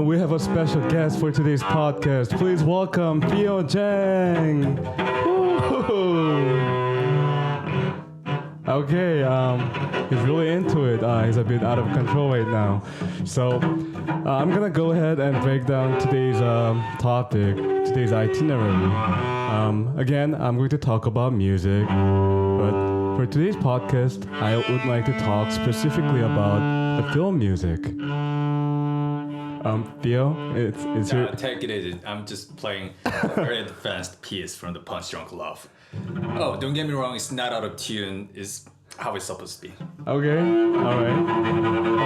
we have a special guest for today's podcast. Please welcome Theo Jang. Okay, he's really into it. He's a bit out of control right now. So I'm gonna go ahead and break down today's topic, today's itinerary. Again, I'm going to talk about music, but for today's podcast, I would like to talk specifically about the film music. Theo, it's your... Take it easy. I'm just playing a very advanced piece from the Punch Drunk Love. Oh, don't get me wrong, it's not out of tune. It's how it's supposed to be. Okay, alright.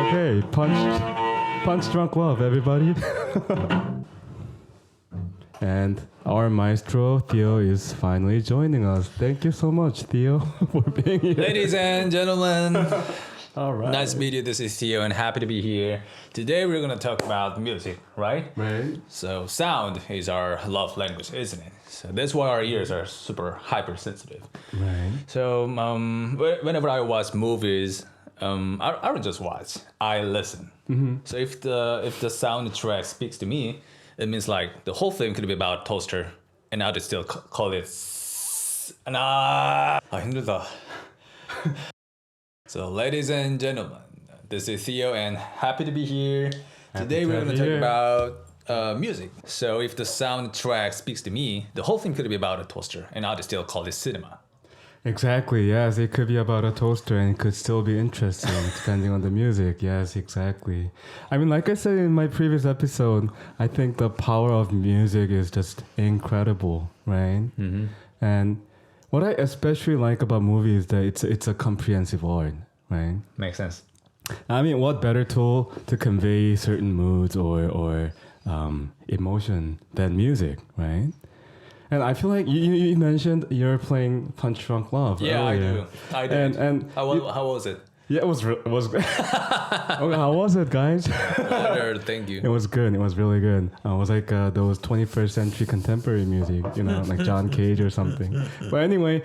Okay, Punch Drunk Love, everybody. And our maestro, Theo, is finally joining us. Thank you so much, Theo, for being here. Ladies and gentlemen, All right. nice to meet you. This is Theo and happy to be here. Today we're going to talk about music, right? Right. So sound is our love language, isn't it? So that's why our ears are super hypersensitive. Right. So whenever I watch movies, I don't just watch. I listen. Mm-hmm. So if the soundtrack speaks to me, it means like the whole film could be about toaster, and I would still call it. 힘들다. So ladies and gentlemen, this is Theo and happy to be here. Today we're going to talk about music. So if the soundtrack speaks to me, the whole thing could be about a toaster, and I would still call it cinema. Exactly, yes. It could be about a toaster and it could still be interesting depending on the music. Yes, exactly. I mean, like I said in my previous episode, I think the power of music is just incredible, right? Mm-hmm. And what I especially like about movies is that it's a comprehensive art, right? Makes sense. I mean, what better tool to convey certain moods or emotion than music, right? And I feel like you mentioned you're playing Punch Drunk Love. Yeah, earlier. I do. And how was it? Yeah, it was okay, how was it, guys? Thank you. It was good. It was really good. It was like those 21st century contemporary music, like John Cage or something. But anyway,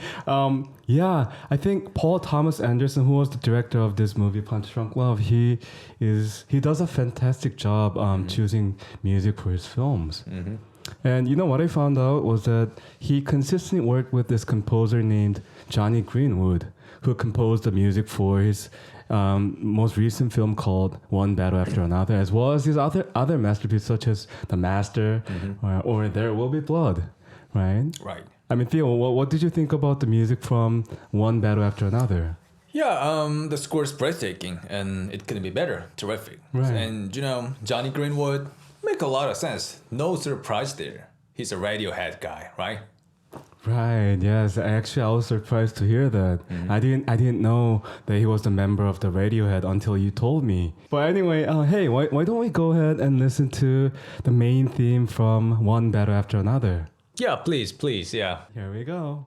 yeah, I think Paul Thomas Anderson, who was the director of this movie, Punch Drunk Love, he does a fantastic job choosing music for his films. Mm-hmm. And what I found out was that he consistently worked with this composer named Jonny Greenwood, who composed the music for his most recent film called One Battle After Another, as well as his other masterpieces such as The Master or There Will Be Blood, right? Right. I mean, Theo, what did you think about the music from One Battle After Another? Yeah, the score is breathtaking, and it couldn't be better. Terrific. Right. And, Jonny Greenwood, make a lot of sense. No surprise there. He's a Radiohead guy, right? Right. Yes. Actually, I was surprised to hear that. Mm-hmm. I didn't know that he was a member of the Radiohead until you told me. But anyway, hey, why don't we go ahead and listen to the main theme from One Battle After Another? Yeah, please, yeah. Here we go.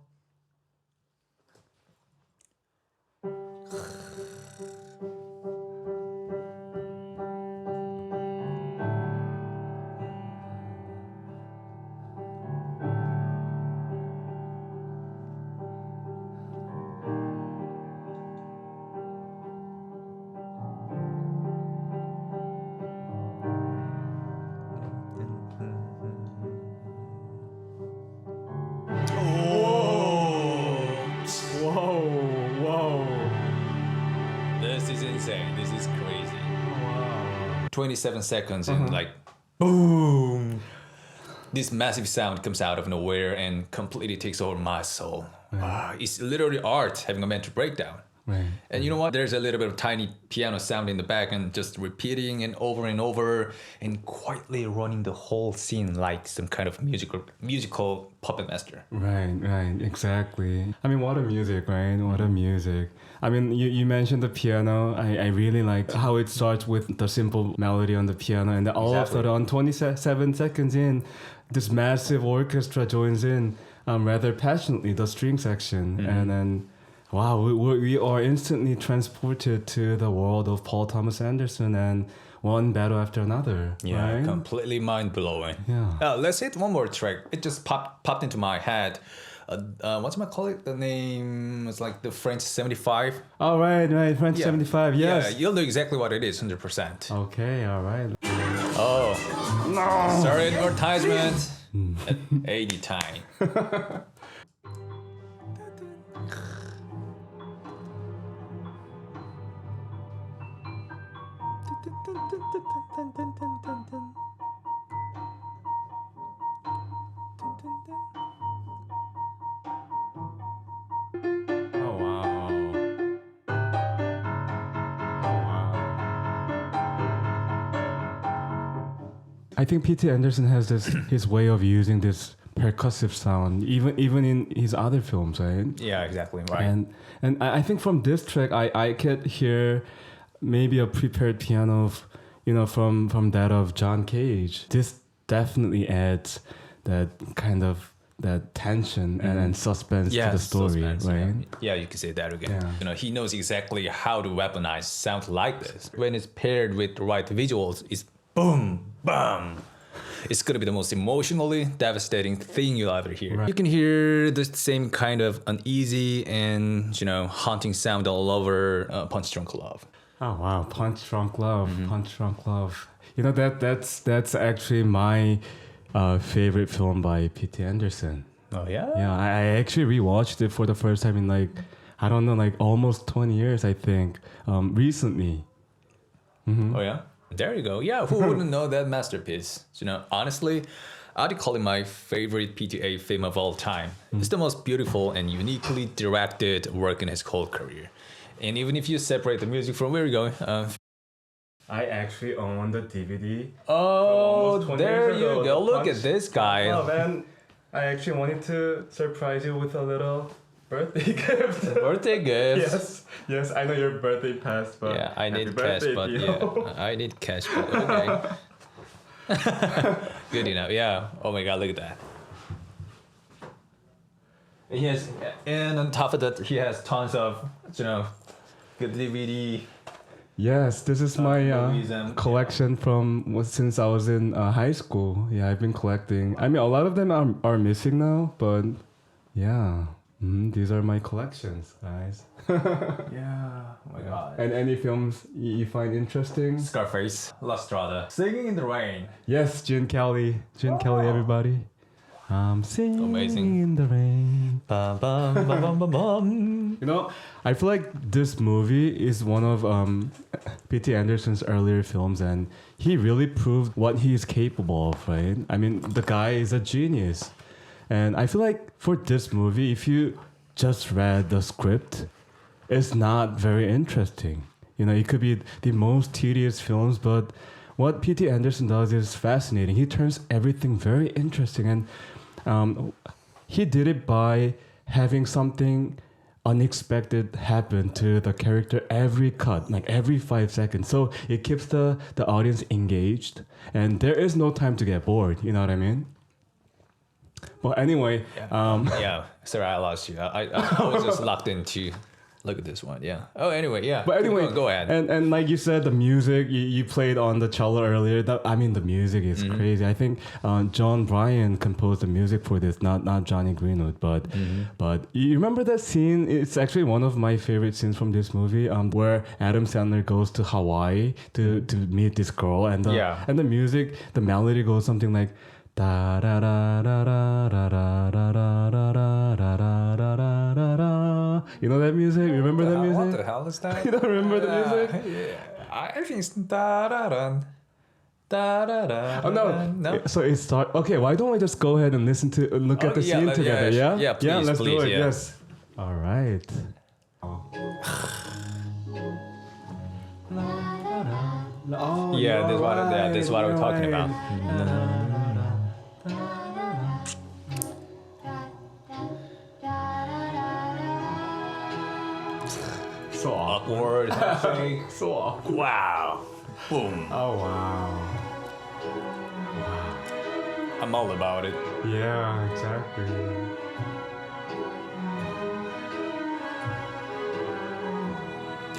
This is insane. This is crazy. Wow. 27 seconds and like, boom. This massive sound comes out of nowhere and completely takes over my soul. Right. It's literally art having a mental breakdown. Right. And you know what? There's a little bit of tiny piano sound in the back and just repeating and over and quietly running the whole scene like some kind of musical puppet master. Right, exactly. I mean, what a music, right? What a music. I mean, you mentioned the piano. I really like how it starts with the simple melody on the piano, and then all of a sudden, on 27 seconds in, this massive orchestra joins in rather passionately, the string section, and then wow, we are instantly transported to the world of Paul Thomas Anderson and One Battle After Another. Yeah, right? completely mind-blowing. Yeah. Let's hit one more track. It just popped into my head. What's my call it? The name is like the French 75. Oh, right, French 75, yes. Yeah, you'll know exactly what it is, 100%. Okay, all right. Oh. No. Sorry, advertisement. At any time. Oh wow. Oh wow. I think P.T. Anderson has this his way of using this percussive sound, even in his other films, right? Yeah, exactly. Right. And I think from this track, I could hear maybe a prepared piano, from that of John Cage. This definitely adds that kind of that tension and suspense to the story, suspense, right? Yeah, you can say that again. Yeah. He knows exactly how to weaponize sound like this. When it's paired with the right visuals, it's boom, bam. It's gonna be the most emotionally devastating thing you'll ever hear. Right. You can hear the same kind of uneasy and haunting sound all over Punch Drunk Love. Oh wow, Punch Drunk Love, Punch Drunk Love. That's actually my favorite film by P.T. Anderson. Oh yeah. Yeah, I actually rewatched it for the first time in I don't know, almost 20 years, I think, recently. Oh yeah. There you go. Yeah, who wouldn't know that masterpiece? Honestly, I'd call it my favorite PTA film of all time. It's the most beautiful and uniquely directed work in his whole career. And even if you separate the music from where we're going, I actually own the DVD. oh, there you go. Look at this guy. Oh man, I actually wanted to surprise you with a little birthday gift. Birthday gift. Yes, I know your birthday passed, but Yeah, I happy need cash, birthday, but Theo. yeah, I need cash, but okay. Good enough. Yeah. Oh my God, look at that. And on top of that, he has tons of, good DVD. Yes, this is my movies and- collection from since I was in high school. Yeah, I've been collecting. I mean, a lot of them are missing now, but yeah, these are my collections, guys. Yeah. Oh my God. And any films you find interesting? Scarface, La Strada, Singing in the Rain. Yes, Gene Kelly, everybody. I'm singing Amazing. in the rain. Bum, bum, bum, bum, bum, bum. I feel like this movie is one of P.T. Anderson's earlier films, and he really proved what he is capable of, right? I mean, the guy is a genius. And I feel like for this movie, if you just read the script, it's not very interesting. It could be the most tedious films, but what P.T. Anderson does is fascinating. He turns everything very interesting, and he did it by having something unexpected happen to the character every cut, every 5 seconds. So it keeps the audience engaged, and there is no time to get bored. You know what I mean? Well, anyway, Yeah. Sorry, I lost you. I was just locked into. Look at this one. Yeah. Oh, anyway, yeah. But anyway, go ahead. And like you said, the music you played on the cello earlier. The music is crazy. I think Jon Brion composed the music for this, not Jonny Greenwood. But you remember that scene? It's actually one of my favorite scenes from this movie, where Adam Sandler goes to Hawaii to meet this girl, and the music, the melody goes something like. Da da da da da da da da da da da da da da da. You know that music? Remember that music? What the hell is that? You don't remember the music? Yeah. I think it's da da da da da da. Oh no! So it start. Okay, why don't we just go ahead and look at the scene together? Yeah. Please, let's do it. yeah. Yes. All right. Oh, Yeah, you're this is what I'm talking about. So awkward. Awkward handshake. So awkward. Wow. Boom. Oh wow. I'm all about it. Yeah, exactly.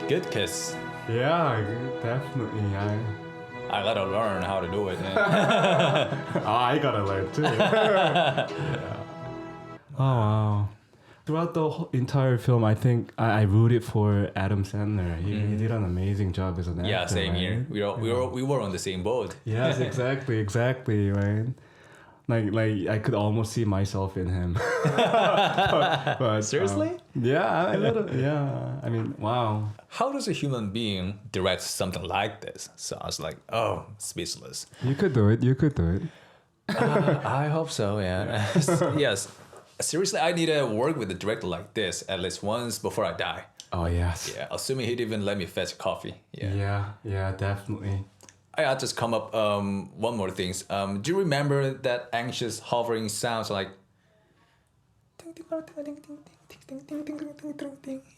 Good kiss. Yeah, definitely. I gotta learn how to do it. I gotta learn too. Yeah. Oh wow. throughout the entire film, I think I rooted for Adam Sandler. He did an amazing job as an actor. Yeah, same right? here. We were on the same boat. Yes, exactly, right? Like I could almost see myself in him. but Seriously? Yeah, a little. Yeah, I mean, wow. How does a human being direct something like this? So I was like, oh, speechless. You could do it. I hope so, yeah. Yes. Seriously, I need to work with a director like this at least once before I die. Oh, yes. Yeah, assuming he'd even let me fetch coffee. Yeah, definitely. I just come up one more thing. Do you remember that anxious hovering sounds like you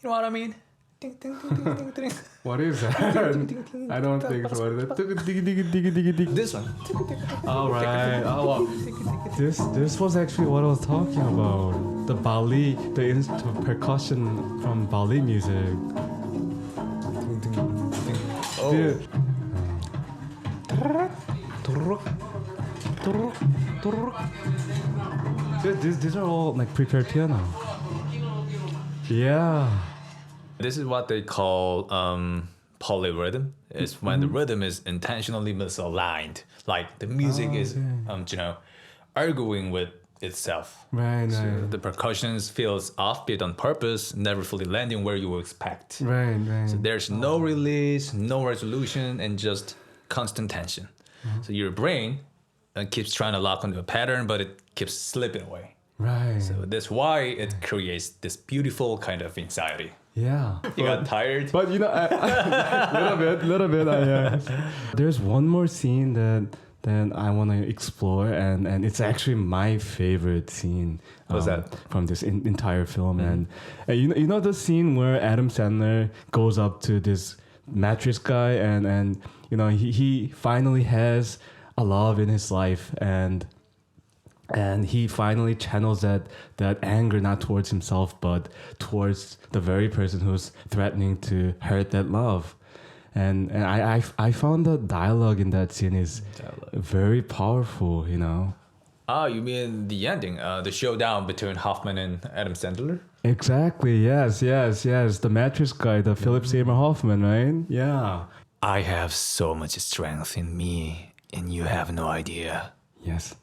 know what I mean? What is that? I don't think so. What is it? This one. All right. Oh, well, this was actually what I was talking about. The Bali, the percussion from Bali music. Oh. Dude. Dude, these are all like prepared piano. Yeah. This is what they call polyrhythm. It's when the rhythm is intentionally misaligned. Like the music is, arguing with itself. Right. The percussions feels offbeat on purpose, never fully landing where you would expect. Right. So there's no release, no resolution, and just constant tension. So your brain keeps trying to lock onto a pattern, but it keeps slipping away. Right. So that's why it creates this beautiful kind of anxiety. Yeah. You got tired? But little bit. There's one more scene that I want to explore, and it's actually my favorite scene. What's that? From this entire film? And you know the scene where Adam Sandler goes up to this mattress guy, and he finally has a love in his life, and he finally channels that anger not towards himself but towards the very person who's threatening to hurt that love. And I found the dialogue in that scene is very powerful, Oh, you mean the ending, the showdown between Hoffman and Adam Sandler? Exactly, yes. The mattress guy, the Philip Seymour Hoffman, right? Yeah. I have so much strength in me, and you have no idea. Yes.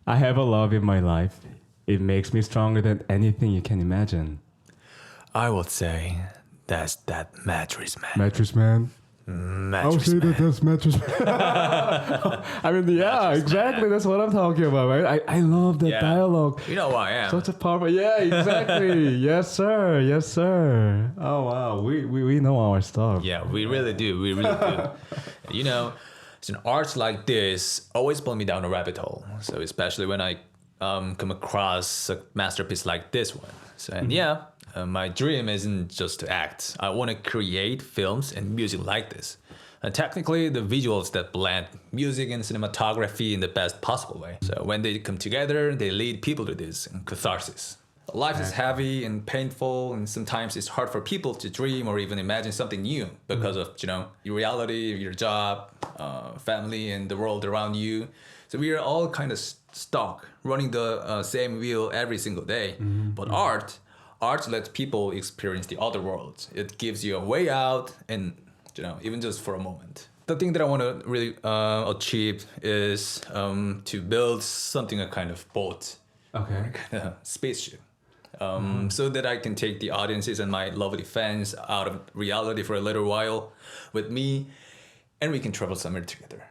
I have a love in my life. It makes me stronger than anything you can imagine. I would say that's that mattress man. Mattress man? Mattress man. That's mattress man. I mean, yeah, exactly. That's what I'm talking about, right? I love that dialogue. You know who I am. Such a powerful... Yeah, exactly. Yes, sir. Oh, wow. We know our stuff. Yeah, we really do. It's an art like this always pull me down a rabbit hole. So especially when I come across a masterpiece like this one. So my dream isn't just to act. I want to create films and music like this. And technically, the visuals that blend music and cinematography in the best possible way. So when they come together, they lead people to this catharsis. Life is heavy and painful, and sometimes it's hard for people to dream or even imagine something new because of, your reality, your job, family, and the world around you. So we are all kind of stuck, running the same wheel every single day. But art lets people experience the other world. It gives you a way out, and even just for a moment. The thing that I want to really achieve is to build something a kind of boat, Okay. a spaceship. So that I can take the audiences and my lovely fans out of reality for a little while with me, and we can travel somewhere together.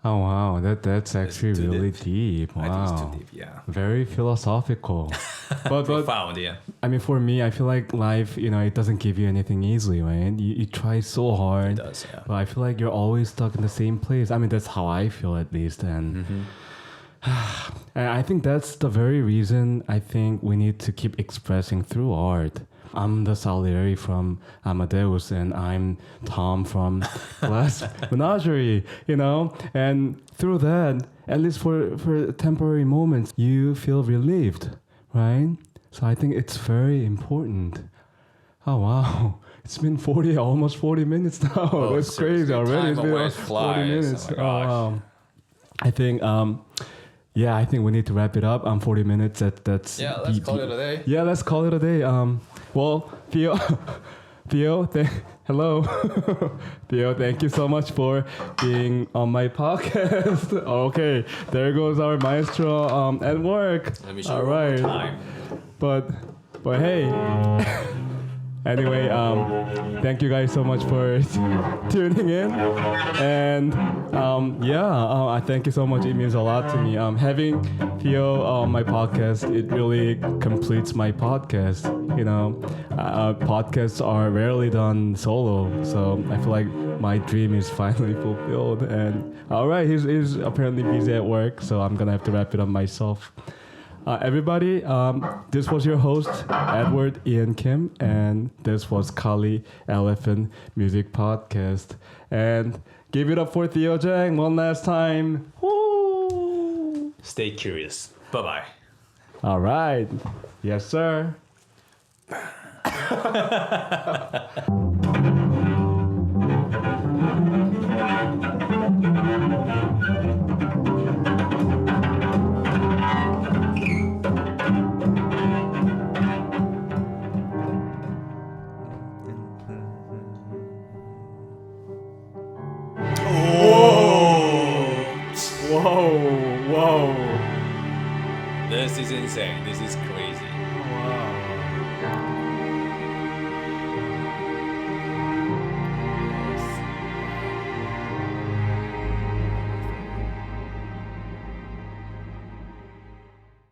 Oh wow, that's actually really deep. Wow. I think it's too deep, yeah. Very philosophical. but Profound, yeah. I mean, for me, I feel like life, it doesn't give you anything easily, right? You try so hard. It does, yeah. But I feel like you're always stuck in the same place. I mean, that's how I feel at least, and. And I think that's the very reason I think we need to keep expressing through art. I'm the Salieri from Amadeus, and I'm Tom from Glass Menagerie, and through that, at least for temporary moments, you feel relieved, right? So I think it's very important. Oh wow, it's been almost 40 minutes now. Oh, that's crazy already. It's been 40 minutes. Oh my gosh. wow. I think Yeah, I think we need to wrap it up. 40 minutes. That's Yeah, let's call it a day. Yeah, let's call it a day. Well, Theo, Theo, hello, Theo. Thank you so much for being on my podcast. Okay, there goes our maestro at work. Let me show All you one right, more time. but hey. Anyway, thank you guys so much for tuning in, and I thank you so much. It means a lot to me. Having Theo on my podcast, it really completes my podcast. You know, podcasts are rarely done solo, so I feel like my dream is finally fulfilled. And all right, he's apparently busy at work, so I'm gonna have to wrap it up myself. Everybody, this was your host, Edward Ian Kim, and this was Kali Elephant Music Podcast. And give it up for Theo Jang one last time. Woo! Stay curious. Bye-bye. All right. Yes, sir. Whoa. This is insane. This is crazy. Wow.